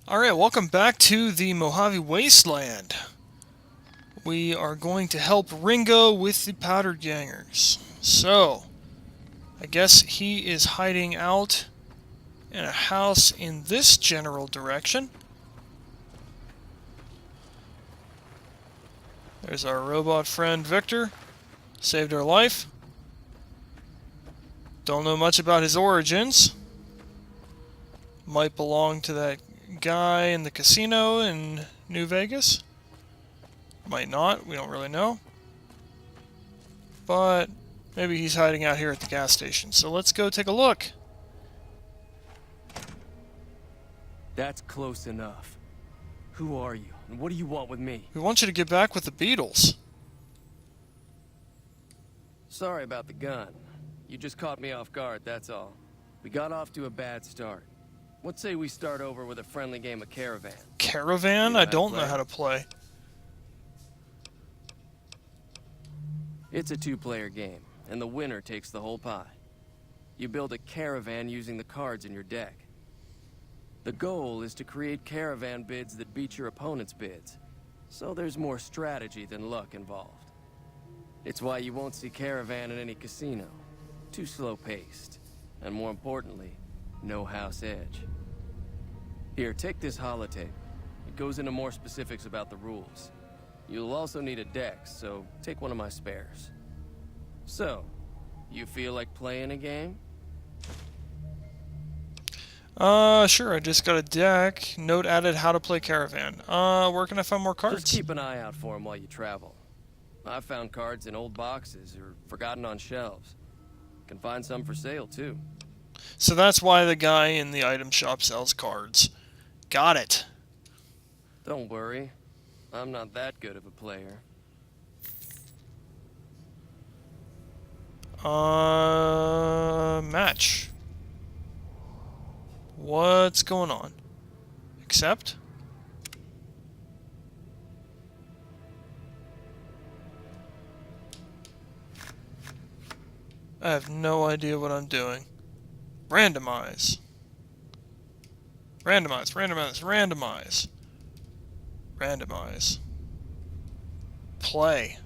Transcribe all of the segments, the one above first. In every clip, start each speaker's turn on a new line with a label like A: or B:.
A: Alright, welcome back to the Mojave Wasteland. We are going to help Ringo with the powdered gangers. So, I guess he is hiding out in a house in this general direction. There's our robot friend Victor. Saved our life. Don't know much about his origins. Might belong to that guy in the casino in New Vegas. Might not, we don't really know. But maybe he's hiding out here at the gas station. So let's go take a look.
B: That's close enough. Who are you, and what do you want with me?
A: We want you to get back with the Beatles.
B: Sorry about the gun. You just caught me off guard, that's all. We got off to a bad start. Let's say we start over with a friendly game of Caravan.
A: Caravan? I don't know how to play.
B: It's a two-player game, and the winner takes the whole pie. You build a caravan using the cards in your deck. The goal is to create caravan bids that beat your opponent's bids, so there's more strategy than luck involved. It's why you won't see caravan in any casino. Too slow-paced, and more importantly, no house edge. Here, take this holotape. It goes into more specifics about the rules. You'll also need a deck, so take one of my spares. So, you feel like playing a game?
A: Sure, I just got a deck. Note added how to play Caravan. Where can I find more cards?
B: Just keep an eye out for them while you travel. I've found cards in old boxes or forgotten on shelves. Can find some for sale, too.
A: So that's why the guy in the item shop sells cards. Got it.
B: Don't worry. I'm not that good of a player.
A: Match. What's going on? Accept? I have no idea what I'm doing. Randomize. Randomize, randomize, randomize. Randomize. Play.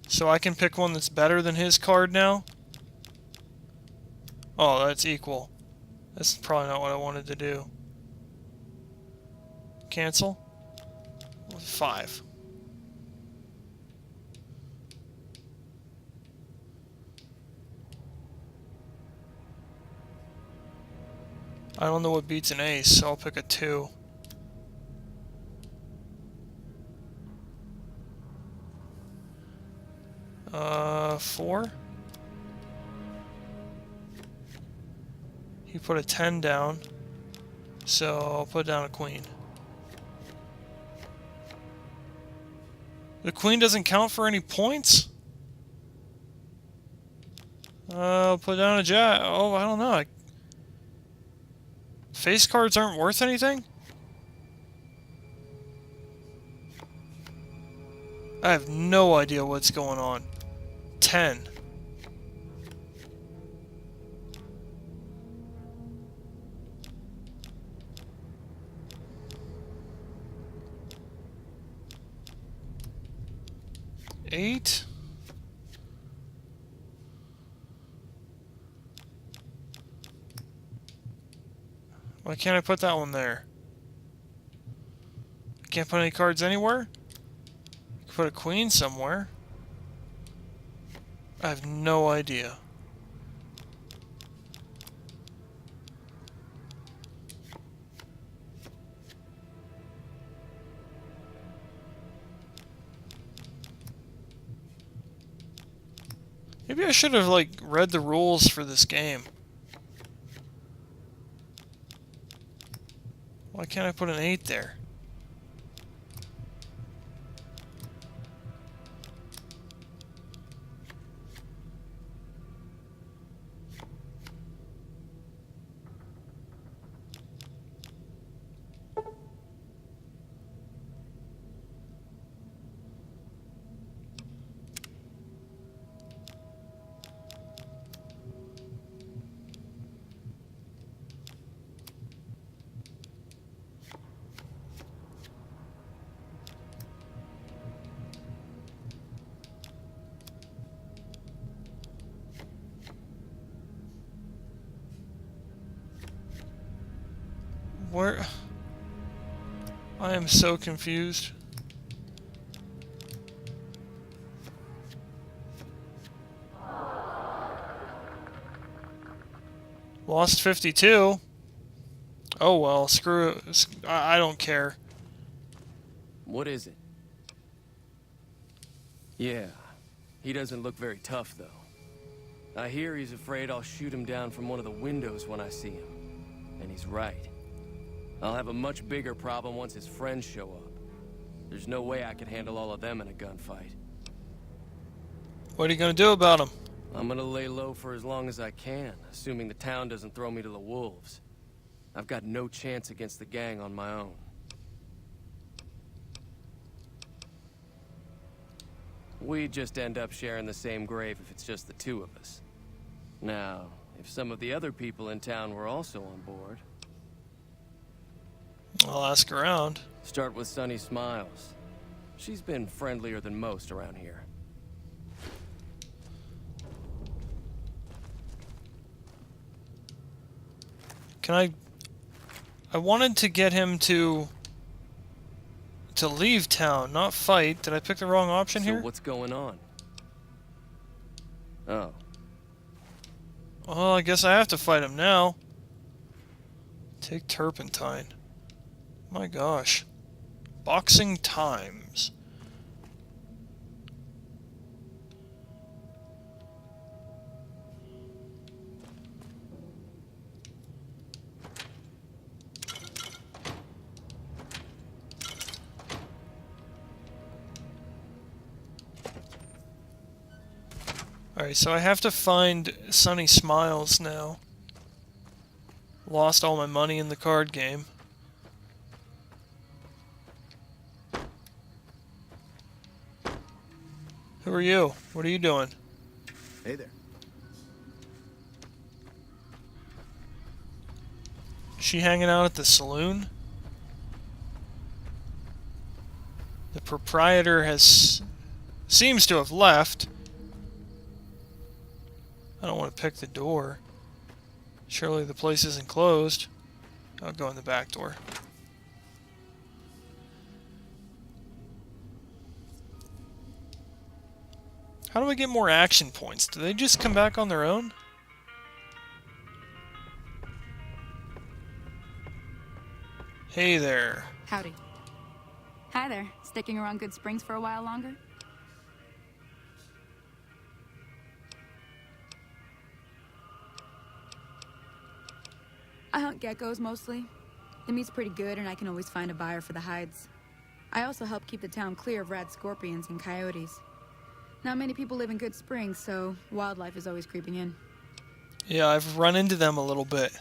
A: So I can pick one that's better than his card now? Oh, that's equal. That's probably not what I wanted to do. Cancel? 5. I don't know what beats an ace, so I'll pick a 2. Four? He put a 10 down, so I'll put down a queen. The queen doesn't count for any points? I'll put down a jack. Oh, I don't know. Face cards aren't worth anything? I have no idea what's going on. 10. Eight. Why can't I put that one there? I can't put any cards anywhere? I could put a queen somewhere. I have no idea. Maybe I should have, like, read the rules for this game. Why can't I put an 8 there? Where? I am so confused. Lost 52. Oh well, screw it. I don't care.
B: What is it? Yeah, he doesn't look very tough, though. I hear he's afraid I'll shoot him down from one of the windows when I see him. And he's right. I'll have a much bigger problem once his friends show up. There's no way I can handle all of them in a gunfight.
A: What are you gonna do about him?
B: I'm gonna lay low for as long as I can, assuming the town doesn't throw me to the wolves. I've got no chance against the gang on my own. We just end up sharing the same grave if it's just the two of us. Now, if some of the other people in town were also on board...
A: I'll ask around.
B: Start with Sunny Smiles. She's been friendlier than most around here.
A: Can I wanted to get him to leave town, not fight. Did I pick the wrong option here?
B: So what's going on? Oh.
A: Well, I guess I have to fight him now. Take turpentine. My gosh. Boxing times. Alright, so I have to find Sunny Smiles now. Lost all my money in the card game. Who are you? What are you doing?
C: Hey there.
A: She hanging out at the saloon? The proprietor seems to have left. I don't want to pick the door. Surely the place isn't closed. I'll go in the back door. How do I get more action points? Do they just come back on their own? Hey there.
D: Howdy. Hi there. Sticking around Goodsprings for a while longer? I hunt geckos mostly. The meat's pretty good and I can always find a buyer for the hides. I also help keep the town clear of rad scorpions and coyotes. Not many people live in Goodsprings, so wildlife is always creeping in.
A: Yeah, I've run into them a little bit.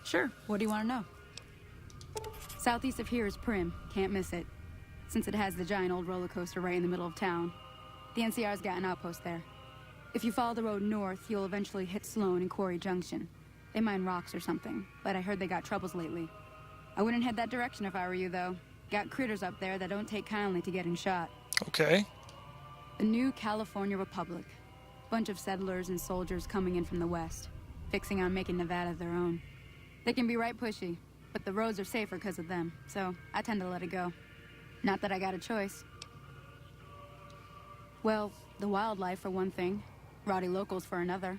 D: Sure, what do you want to know? Southeast of here is Prim, can't miss it. Since it has the giant old roller coaster right in the middle of town. The NCR's got an outpost there. If you follow the road north, you'll eventually hit Sloan and Quarry Junction. They mine rocks or something, but I heard they got troubles lately. I wouldn't head that direction if I were you, though. Got critters up there that don't take kindly to getting shot.
A: Okay.
D: The new California Republic. Bunch of settlers and soldiers coming in from the west, fixing on making Nevada their own. They can be right pushy, but the roads are safer because of them, so I tend to let it go. Not that I got a choice. Well, the wildlife for one thing. Rowdy locals for another.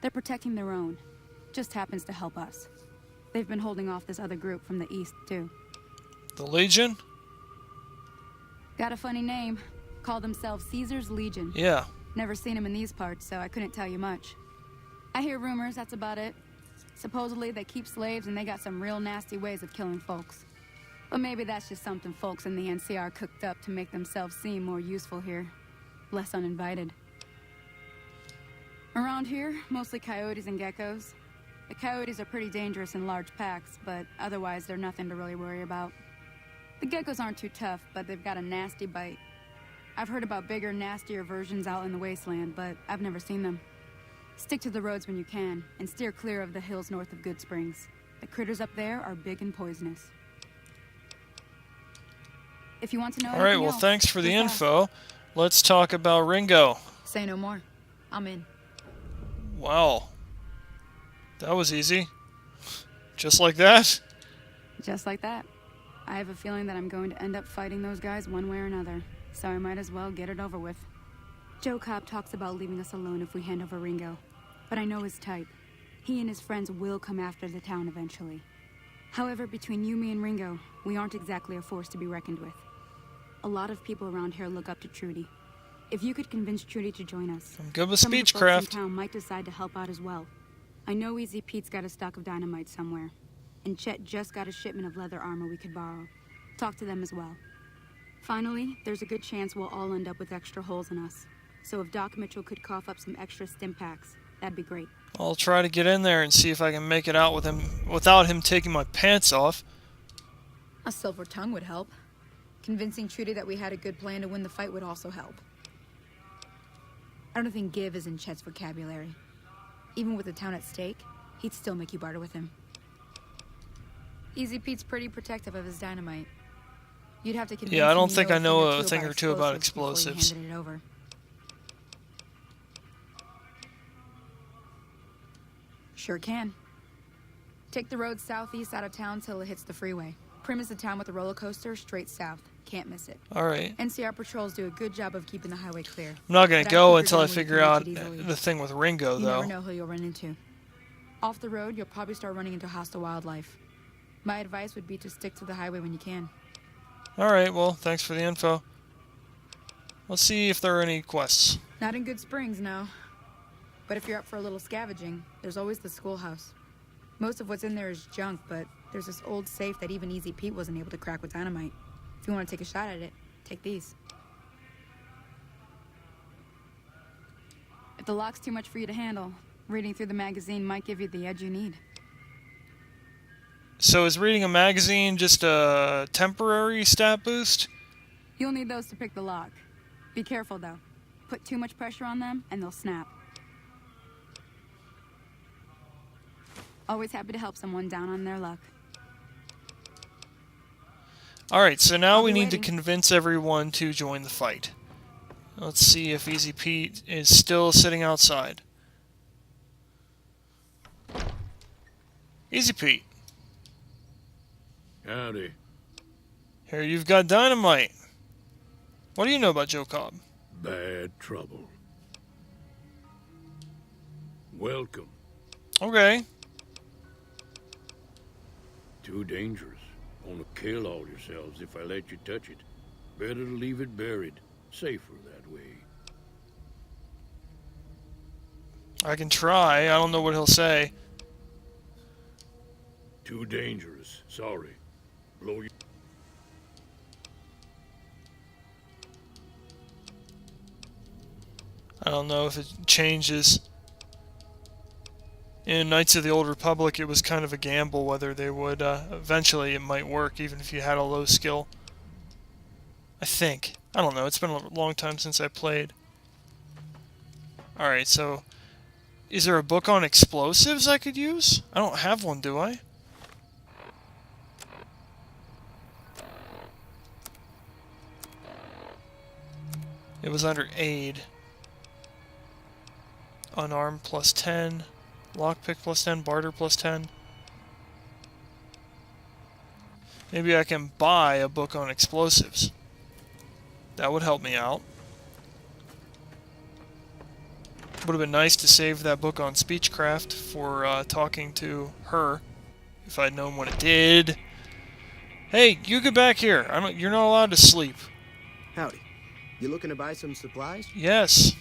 D: They're protecting their own. Just happens to help us. They've been holding off this other group from the east, too.
A: The Legion?
D: Got a funny name. Call themselves Caesar's Legion.
A: Yeah.
D: Never seen them in these parts, so I couldn't tell you much. I hear rumors, that's about it. Supposedly they keep slaves and they got some real nasty ways of killing folks. But maybe that's just something folks in the NCR cooked up to make themselves seem more useful here. Less uninvited. Around here, mostly coyotes and geckos. The coyotes are pretty dangerous in large packs, but otherwise they're nothing to really worry about. The geckos aren't too tough, but they've got a nasty bite. I've heard about bigger, nastier versions out in the wasteland, but I've never seen them. Stick to the roads when you can, and steer clear of the hills north of Goodsprings. The critters up there are big and poisonous. If you want to know anything
A: Alright, well
D: else,
A: thanks for the
D: just ask.
A: info. Let's talk about Ringo.
D: Say no more. I'm in.
A: Wow. That was easy. Just like that?
D: Just like that. I have a feeling that I'm going to end up fighting those guys one way or another, so I might as well get it over with. Joe Cobb talks about leaving us alone if we hand over Ringo, but I know his type. He and his friends will come after the town eventually. However, between you, me, and Ringo, we aren't exactly a force to be reckoned with. A lot of people around here look up to Trudy. If you could convince Trudy to join us,
A: I'm good with
D: some of the folks in
A: speechcraft.
D: town might decide to help out as well. I know Easy Pete's got a stock of dynamite somewhere, and Chet just got a shipment of leather armor we could borrow. Talk to them as well. Finally, there's a good chance we'll all end up with extra holes in us. So if Doc Mitchell could cough up some extra stim packs, that'd be great.
A: I'll try to get in there and see if I can make it out with him without him taking my pants off.
D: A silver tongue would help. Convincing Trudy that we had a good plan to win the fight would also help. I don't think give is in Chet's vocabulary. Even with the town at stake, he'd still make you barter with him. Easy Pete's pretty protective of his dynamite. You'd have to convince
A: Yeah, I don't
D: him
A: think I know a
D: thing
A: thing or two about
D: before you
A: explosives.
D: handed it over. Sure can. Take the road southeast out of town till it hits the freeway. Prim is the town with the roller coaster straight south. Can't miss it.
A: Alright.
D: NCR patrols do a good job of keeping the highway clear.
A: I'm not gonna
D: But
A: go
D: I think
A: until
D: you're
A: I
D: going
A: figure
D: to
A: out
D: reach it easily.
A: the thing with Ringo,
D: You
A: though.
D: never know who you'll run into. Off the road, you'll probably start running into hostile wildlife. My advice would be to stick to the highway when you can.
A: Alright, well, thanks for the info. Let's see if there are any quests.
D: Not in Goodsprings, no. But if you're up for a little scavenging, there's always the schoolhouse. Most of what's in there is junk, but there's this old safe that even Easy Pete wasn't able to crack with dynamite. If you want to take a shot at it, take these. If the lock's too much for you to handle, reading through the magazine might give you the edge you need.
A: So is reading a magazine just a temporary stat boost?
D: You'll need those to pick the lock. Be careful, though. Put too much pressure on them, and they'll snap. Always happy to help someone down on their luck.
A: Alright, so now
D: I'll
A: we
D: be
A: need to
D: waiting.
A: convince everyone to join the fight. Let's see if Easy Pete is still sitting outside. Easy Pete,
C: Howdy.
A: here you've got dynamite. What do you know about Joe Cobb?
C: Bad trouble. Welcome.
A: Okay.
C: Too dangerous. Want to kill all yourselves if I let you touch it. Better to leave it buried. Safer that way.
A: I can try. I don't know what he'll say.
C: Too dangerous. Sorry. Blow your...
A: I don't know if it changes. In Knights of the Old Republic, it was kind of a gamble whether they would. Eventually, it might work, even if you had a low skill. I think. I don't know. It's been a long time since I played. Alright, so... Is there a book on explosives I could use? I don't have one, do I? It was under aid. Unarmed plus 10. Lockpick plus 10. Barter plus 10. Maybe I can buy a book on explosives. That would help me out. Would have been nice to save that book on speechcraft for talking to her, if I'd known what it did. Hey, you get back here. You're not allowed to sleep.
E: Howdy. You looking to buy some supplies?
A: Yes.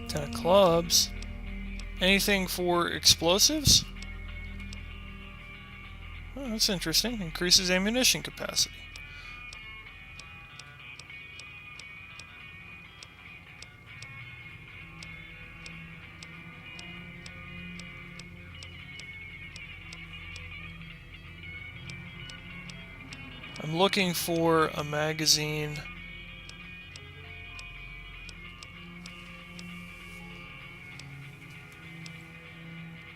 A: 10 of clubs. Anything for explosives? Oh, that's interesting. Increases ammunition capacity. I'm looking for a magazine.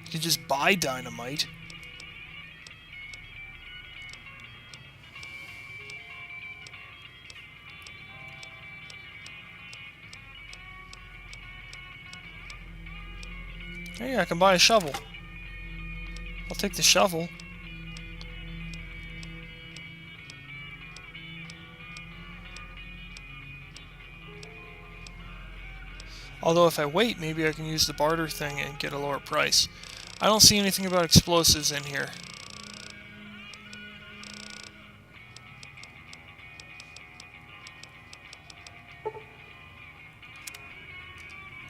A: You can just buy dynamite. Hey, I can buy a shovel. I'll take the shovel. Although if I wait, maybe I can use the barter thing and get a lower price. I don't see anything about explosives in here.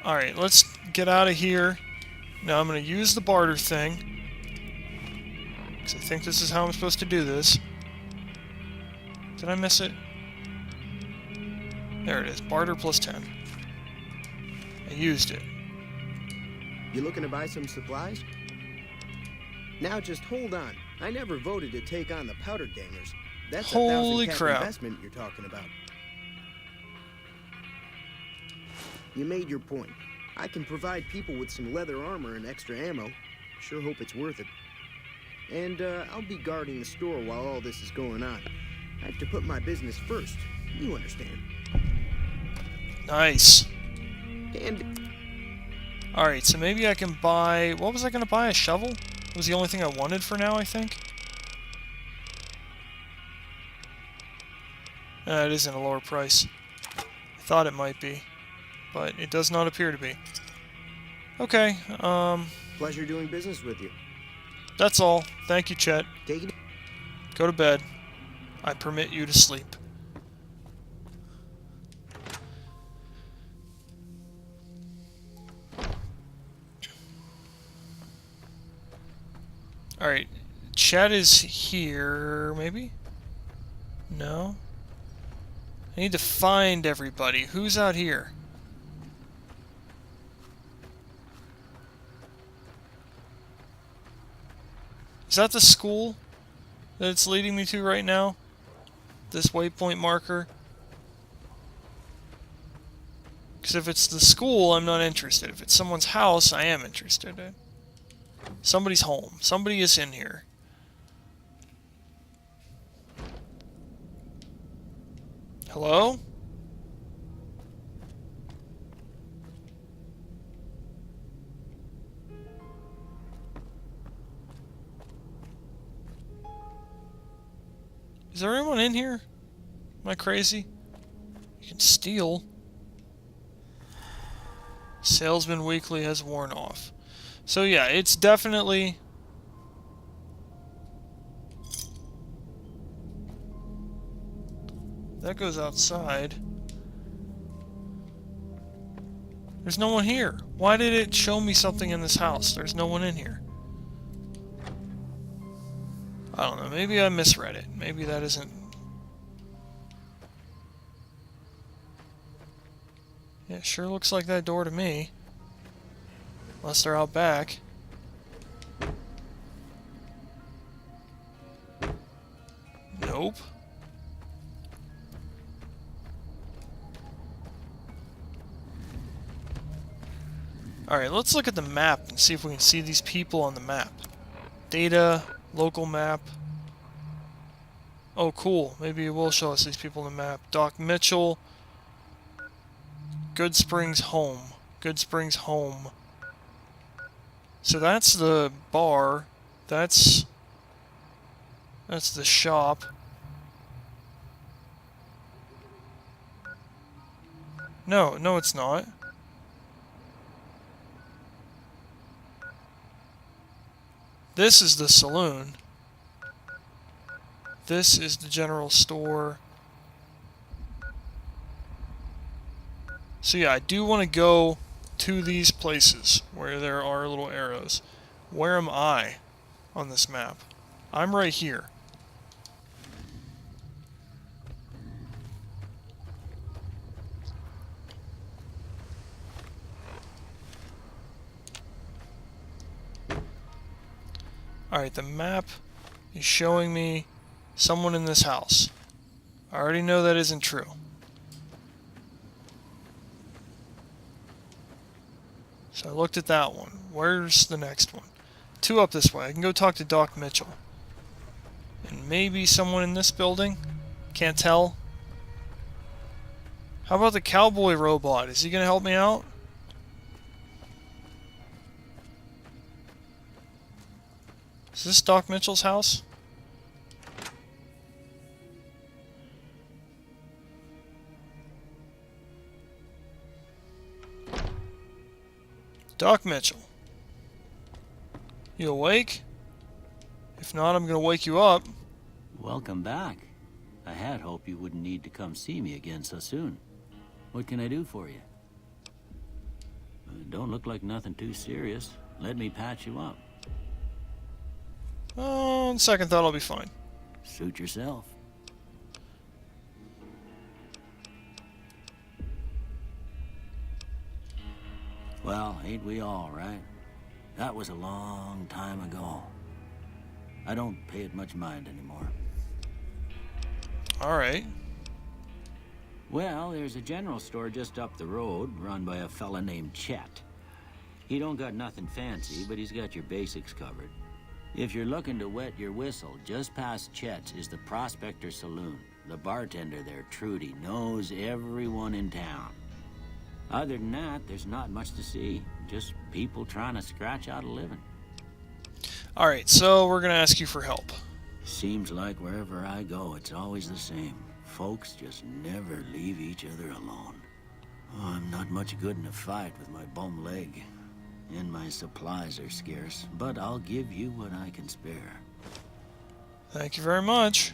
A: Alright, let's get out of here. Now I'm going to use the barter thing, because I think this is how I'm supposed to do this. Did I miss it? There it is. Barter plus 10. I used it.
E: You looking to buy some supplies? Now just hold on. I never voted to take on the powder gangers. That's
A: Holy
E: a 1,000 cap
A: crap.
E: investment you're talking about. You made your point. I can provide people with some leather armor and extra ammo. Sure hope it's worth it. And I'll be guarding the store while all this is going on. I have to put my business first. You understand.
A: Nice.
E: And
A: Alright, so maybe I can buy... What was I going to buy? A shovel? It was the only thing I wanted for now, I think. It isn't a lower price. I thought it might be, but it does not appear to be. Okay,
E: pleasure doing business with you.
A: that's all. Thank you, Chet.
E: Take it.
A: Go to bed. I permit you to sleep. Alright, Chet is here, maybe? No? I need to find everybody. Who's out here? Is that the school that it's leading me to right now? This waypoint marker? Because if it's the school, I'm not interested. If it's someone's house, I am interested in. Somebody's home. Somebody is in here. Hello? Is there anyone in here? Am I crazy? You can steal. Salesman Weekly has worn off. So yeah, it's definitely... That goes outside. There's no one here. Why did it show me something in this house? There's no one in here. I don't know. Maybe I misread it. Maybe that isn't... Yeah, it sure looks like that door to me. Unless they're out back. Nope. Alright, let's look at the map and see if we can see these people on the map. Data, local map. Oh, cool. Maybe it will show us these people on the map. Doc Mitchell. Goodsprings home. Goodsprings home. So that's the bar. That's the shop. No, no it's not. This is the saloon. This is the general store. So yeah, I do want to go to these places where there are little arrows. Where am I on this map? I'm right here. Alright, the map is showing me someone in this house. I already know that isn't true. So I looked at that one. Where's the next one? 2 up this way. I can go talk to Doc Mitchell. And maybe someone in this building? Can't tell. How about the cowboy robot? Is he going to help me out? Is this Doc Mitchell's house? Doc Mitchell. You awake? If not, I'm gonna wake you up.
F: Welcome back. I had hoped you wouldn't need to come see me again so soon. What can I do for you? Don't look like nothing too serious. Let me patch you up.
A: On second thought, I'll be fine.
F: Suit yourself. Well, ain't we all, right? That was a long time ago. I don't pay it much mind anymore.
A: Alright.
F: Well, there's a general store just up the road, run by a fella named Chet. He don't got nothing fancy, but he's got your basics covered. If you're looking to wet your whistle, just past Chet's is the Prospector Saloon. The bartender there, Trudy, knows everyone in town. Other than that, there's not much to see. Just people trying to scratch out a living.
A: Alright, so we're gonna ask you for help.
F: Seems like wherever I go, it's always the same. Folks just never leave each other alone. Oh, I'm not much good in a fight with my bum leg. And my supplies are scarce, but I'll give you what I can spare.
A: Thank you very much.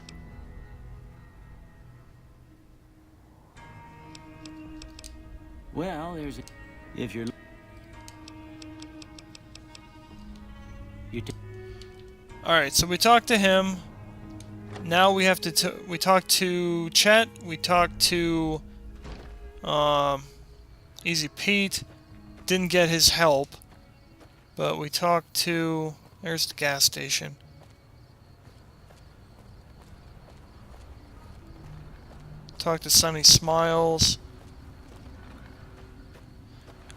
F: Well, there's a... If you're...
A: Alright, so we talked to him. Now we have to... we talked to Chet. We talked to... Easy Pete. Didn't get his help. But we talked to... There's the gas station. Talked to Sunny Smiles.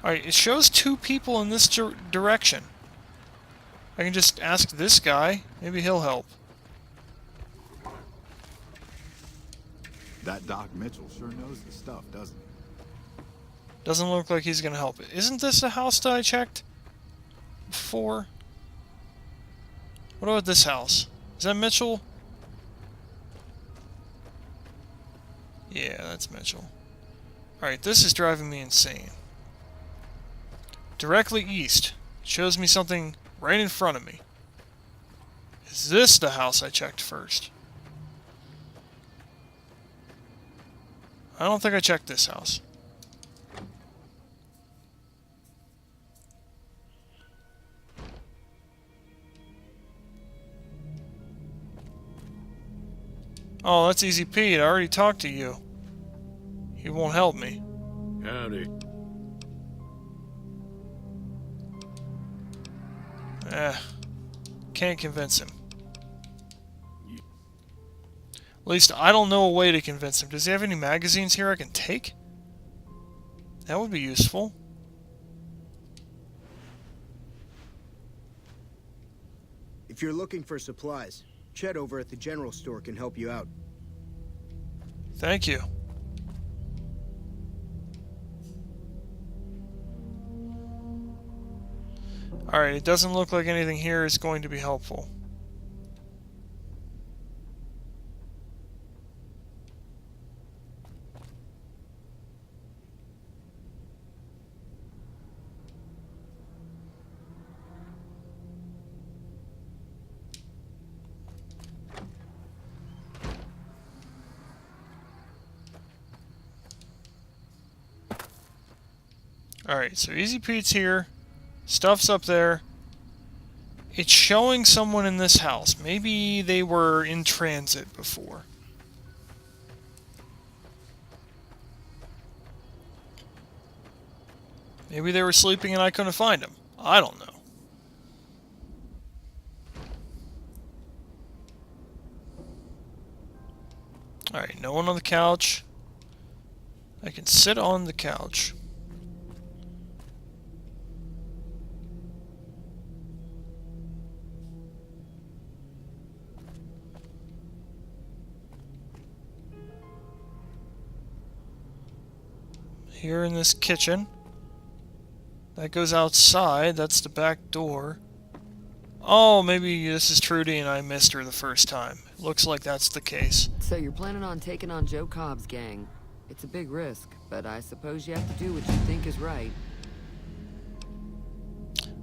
A: Alright, it shows two people in this direction. I can just ask this guy. Maybe he'll help.
G: That Doc Mitchell sure knows the stuff, doesn't he?
A: Doesn't look like he's gonna help. Isn't this the house that I checked before? What about this house? Is that Mitchell? Yeah, that's Mitchell. Alright, this is driving me insane. Directly east. It shows me something right in front of me. Is this the house I checked first? I don't think I checked this house. Oh, that's Easy Pete. I already talked to you. He won't help me.
C: Howdy.
A: Can't convince him. At least I don't know a way to convince him. Does he have any magazines here I can take? That would be useful.
E: If you're looking for supplies, Chet over at the general store can help you out.
A: Thank you. Alright, it doesn't look like anything here is going to be helpful. Alright, so Easy Pete's here. Stuff's up there. It's showing someone in this house. Maybe they were in transit before. Maybe they were sleeping and I couldn't find them. I don't know. Alright, no one on the couch. I can sit on the couch. Here in this kitchen. That goes outside. That's the back door. Oh, maybe this is Trudy and I missed her the first time. Looks like that's the case.
H: So you're planning on taking on Joe Cobb's gang. It's a big risk, but I suppose you have to do what you think is right.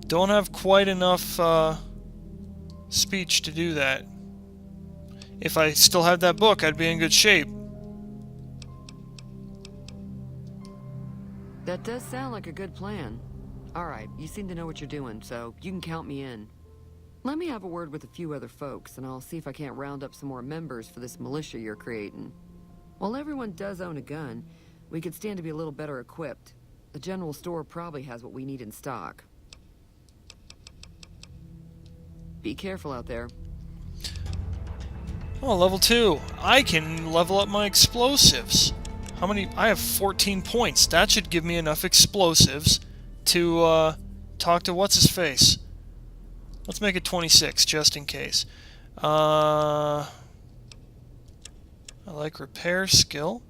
A: Don't have quite enough speech to do that. If I still had that book, I'd be in good shape.
H: That does sound like a good plan. Alright, you seem to know what you're doing, so you can count me in. Let me have a word with a few other folks, and I'll see if I can't round up some more members for this militia you're creating. While everyone does own a gun, we could stand to be a little better equipped. The general store probably has what we need in stock. Be careful out there.
A: Oh, level 2. I can level up my explosives. How many? I have 14 points. That should give me enough explosives to talk to what's-his-face. Let's make it 26, just in case. I like repair skill.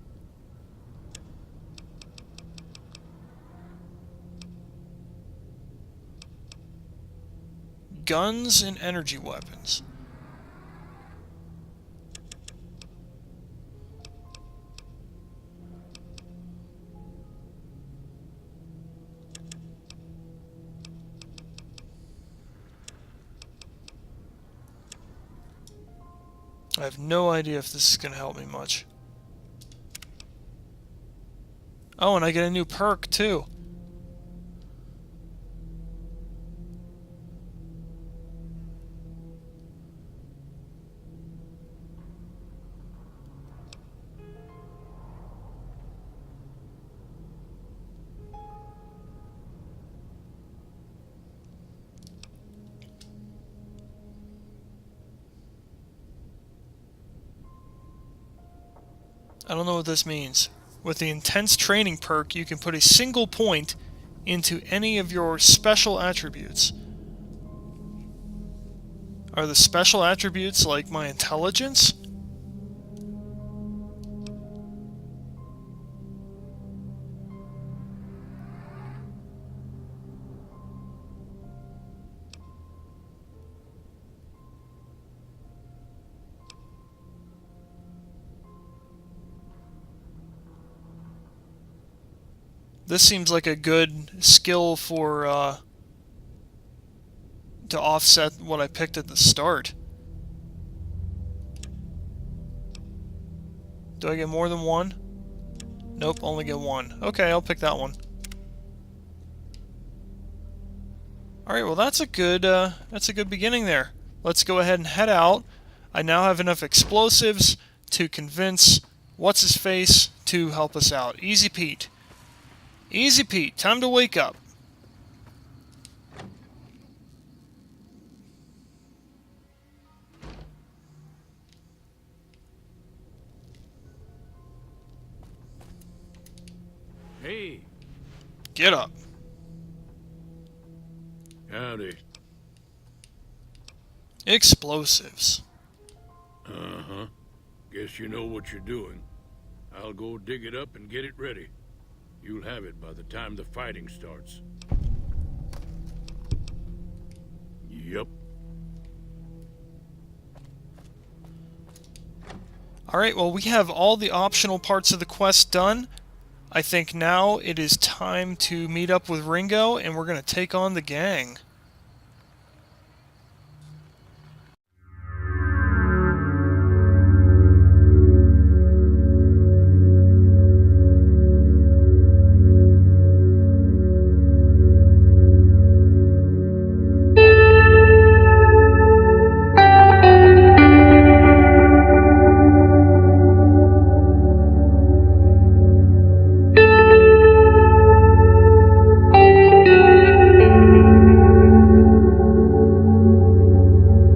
A: Guns and energy weapons. I have no idea if this is going to help me much. Oh, and I get a new perk, too. I don't know what this means. With the intense training perk, you can put a single point into any of your special attributes. Are the special attributes like my intelligence? This seems like a good skill for to offset what I picked at the start. Do I get more than one? Nope, only get one. Okay, I'll pick that one. Alright, well that's a good beginning there. Let's go ahead and head out. I now have enough explosives to convince what's-his-face to help us out. Easy Pete. Easy Pete, time to wake up.
C: Hey,
A: Get up.
C: howdy.
A: Explosives.
C: Uh-huh. Guess you know what you're doing. I'll go dig it up and get it ready. You'll have it by the time the fighting starts. Yep.
A: Alright, well we have all the optional parts of the quest done. I think now it is time to meet up with Ringo and we're going to take on the gang.